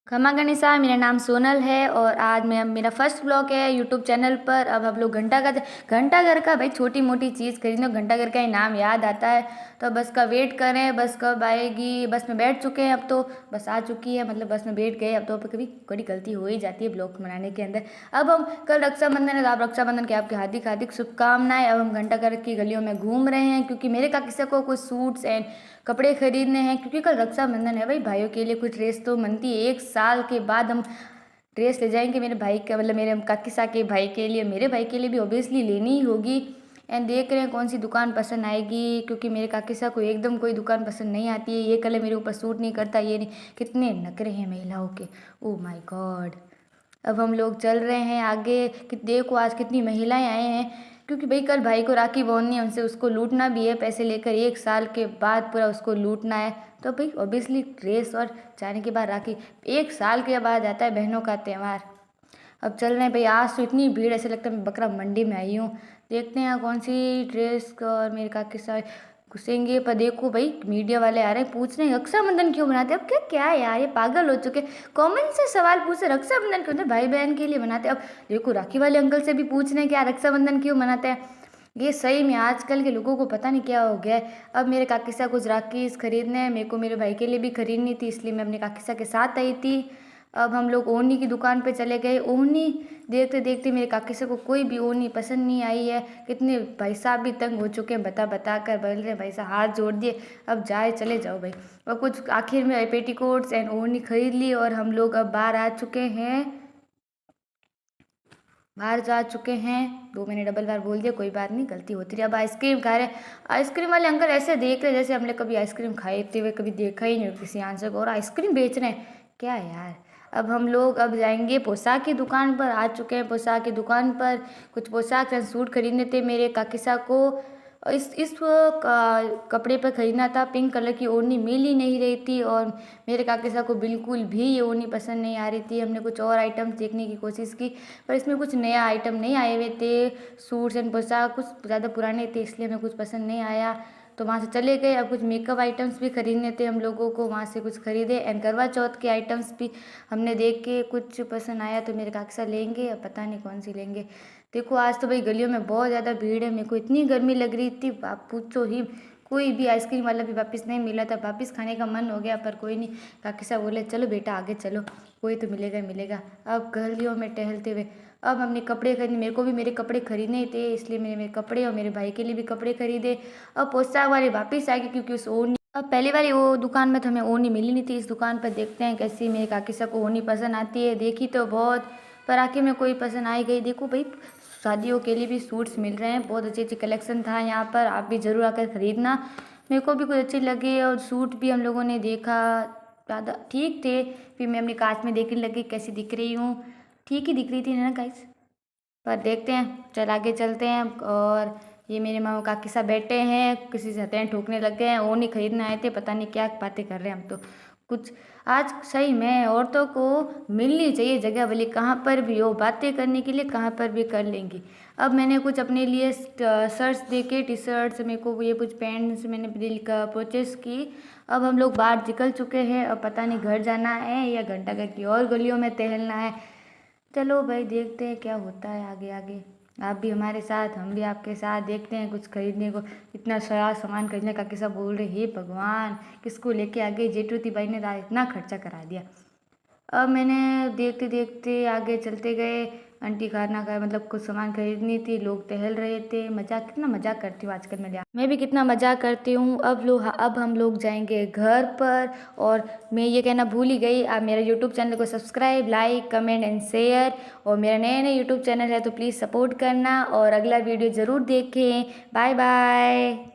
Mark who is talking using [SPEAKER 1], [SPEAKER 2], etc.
[SPEAKER 1] खमा गनीसा, मेरा नाम सोनल है और आज मैं मेरा फर्स्ट ब्लॉग है यूट्यूब चैनल पर। अब हम लोग घंटा घर का भाई छोटी मोटी चीज़ खरीदने घंटा घर का ही नाम याद आता है, तो बस का वेट करें, बस कब आएगी। बस में बैठ चुके हैं, अब तो बस आ चुकी है, मतलब बस में बैठ गए। अब तो कभी बड़ी गलती हो ही जाती है ब्लॉग बनाने के अंदर। अब हम कल रक्षाबंधन है, तो आप रक्षाबंधन के आपके हार्दिक हार्दिक शुभकामनाएं। अब हम घंटा घर की गलियों में घूम रहे हैं क्योंकि मेरे का किसी को कुछ सूट्स एंड कपड़े खरीदने हैं, क्योंकि कल रक्षाबंधन है भाई। भाइयों के लिए कुछ ड्रेस तो बनती है, 1 साल के बाद हम ड्रेस ले जाएंगे मेरे भाई का, मतलब मेरे काकीसा के भाई के लिए, मेरे भाई के लिए भी ऑब्वियसली लेनी ही होगी। एंड देख रहे हैं कौन सी दुकान पसंद आएगी, क्योंकि मेरे काकीसा को एकदम कोई दुकान पसंद नहीं आती है। ये कलर मेरे ऊपर सूट नहीं करता, ये नहीं। कितने नखरे हैं महिलाओं के, ओ माय गॉड। अब हम लोग चल रहे हैं आगे कि देखो आज कितनी महिलाएं आए हैं, क्योंकि भाई कल भाई को राखी बांधनी है, उनसे उसको लूटना भी है पैसे लेकर। 1 साल के बाद पूरा उसको लूटना है, तो भाई ऑब्वियसली ड्रेस और जाने के बाद राखी। 1 साल के बाद आता है बहनों का त्यौहार। अब चल रहे हैं भाई, आज तो इतनी भीड़ ऐसे लगता है मैं बकरा मंडी में आई हूँ। देखते हैं कौन सी ड्रेस का, और मेरे काके साथ घुसेंगे। पर देखो भाई मीडिया वाले आ रहे हैं, पूछ रहे हैं रक्षाबंधन क्यों मनाते हैं। अब क्या क्या है यार, ये पागल हो चुके। कॉमन से सवाल पूछे रक्षाबंधन क्यों होता है, भाई बहन के लिए मनाते हैं। अब देखो राखी वाले अंकल से भी पूछ रहे हैं क्या रक्षाबंधन क्यों मनाते हैं। ये सही में आजकल के लोगों को पता नहीं क्या हो गया है। अब मेरे काकीसा कुछ राखीज खरीदने हैं, मेरे को मेरे भाई के लिए भी खरीदनी थी, इसलिए मैं अपने काकीसा के साथ आई थी। अब हम लोग ओढ़नी की दुकान पे चले गए। ओढ़नी देखते देखते मेरे काकीसा को कोई भी ओढ़नी पसंद नहीं आई है। कितने भाई साहब भी तंग हो चुके हैं, बता बता कर बोल रहे भाई साहब हाथ जोड़ दिए, अब जाए चले जाओ भाई। और कुछ आखिर में पेटीकोट्स एंड ओढ़नी खरीद ली और हम लोग अब बाहर आ चुके हैं, बाहर जा चुके हैं। दो मैंने डबल बार बोल दिया, कोई बात नहीं, गलती होती रही। अब आइसक्रीम खा रहे। आइसक्रीम वाले अंकल ऐसे देख रहे जैसे हमने कभी आइसक्रीम खाते हुए कभी देखा ही नहीं हो किसी आंसर को, और आइसक्रीम बेच रहे हैं क्या यार। अब हम लोग अब जाएंगे पोशाक की दुकान पर, आ चुके हैं पोशाक की दुकान पर। कुछ पोशाक एंड सूट खरीदने थे मेरे काकीसा को। इस कपड़े पर खरीदना था। पिंक कलर की ओढ़नी मिल ही नहीं रही थी, और मेरे काकीसा को बिल्कुल भी ये ओढ़नी पसंद नहीं आ रही थी। हमने कुछ और आइटम्स देखने की कोशिश की, पर इसमें कुछ नया आइटम नहीं आए हुए थे। सूट्स एंड पोशाक कुछ ज़्यादा पुराने थे, इसलिए हमें कुछ पसंद नहीं आया, तो वहाँ से चले गए। अब कुछ मेकअप आइटम्स भी खरीदने थे हम लोगों को, वहाँ से कुछ खरीदे। एंड करवा चौथ के आइटम्स भी हमने देख के कुछ पसंद आया, तो मेरे काकीसा लेंगे, अब पता नहीं कौन सी लेंगे। देखो आज तो भाई गलियों में बहुत ज़्यादा भीड़ है, मेरे को इतनी गर्मी लग रही थी आप पूछो ही। कोई भी आइसक्रीम वाला भी वापस नहीं मिला था, वापस खाने का मन हो गया, पर कोई नहीं। काकी साहब बोले चलो बेटा आगे चलो, कोई तो मिलेगा ही मिलेगा। अब गलियों में टहलते हुए अब हमने कपड़े खरीदे, मेरे को भी मेरे कपड़े खरीदने ही थे, इसलिए मैंने मेरे कपड़े और मेरे भाई के लिए भी कपड़े खरीदे। अब पोशाक वाले वापस आ गए, क्योंकि उस ओढ़नी, अब पहले वाली वो दुकान में तो हमें ओढ़नी मिली नहीं थी। इस दुकान पर देखते हैं कैसी मेरे काकी साहब को ओढ़नी पसंद आती है। देखी तो बहुत, पर आखिर में कोई पसंद आई गई। देखो भाई शादियों के लिए भी सूट्स मिल रहे हैं, बहुत अच्छी अच्छी कलेक्शन था यहाँ पर, आप भी ज़रूर आकर ख़रीदना। मेरे को भी कुछ अच्छे लगे, और सूट भी हम लोगों ने देखा, ज़्यादा ठीक थे। फिर मैं अपनी कांच में देखने लगी कैसी दिख रही हूँ, ठीक ही दिख रही थी ना गाइस। पर देखते हैं, चल आगे चलते हैं। और ये मेरे मामा काकी साहब बैठे हैं, किसी से हथेली ठोकने लग गए हैं। वो नहीं खरीदने आए थे, पता नहीं क्या बातें कर रहे हैं हम तो। कुछ आज सही में औरतों को मिलनी चाहिए जगह, भले कहाँ पर भी हो, बातें करने के लिए कहाँ पर भी कर लेंगी। अब मैंने कुछ अपने लिए शर्ट्स देखे, टी शर्ट्स, मेरे को ये कुछ पैंट्स मैंने दिल का परचेस की। अब हम लोग बाहर निकल चुके हैं, अब पता नहीं घर जाना है या घंटाघर की और गलियों में टहलना है। चलो भाई देखते हैं क्या होता है आगे आगे। आप भी हमारे साथ, हम भी आपके साथ, देखते हैं कुछ खरीदने को। इतना सारा सामान खरीदने का किसा बोल रहे, हे भगवान किसको लेके आ गए, जेठूती बाई ने इतना खर्चा करा दिया। अब मैंने देखते देखते आगे चलते गए। आंटी खाना खाया, मतलब कुछ सामान खरीदनी थी, लोग टहल रहे थे। मजाक, कितना मजाक करती हूँ आजकल मैं भी कितना मजाक करती हूँ। अब हम लोग जाएंगे घर पर। और मैं ये कहना भूल ही गई, आप मेरे यूट्यूब चैनल को subscribe, like, comment and share. और मेरा नया नया यूट्यूब चैनल है, तो प्लीज़ सपोर्ट करना और अगला वीडियो ज़रूर देखें। Bye bye.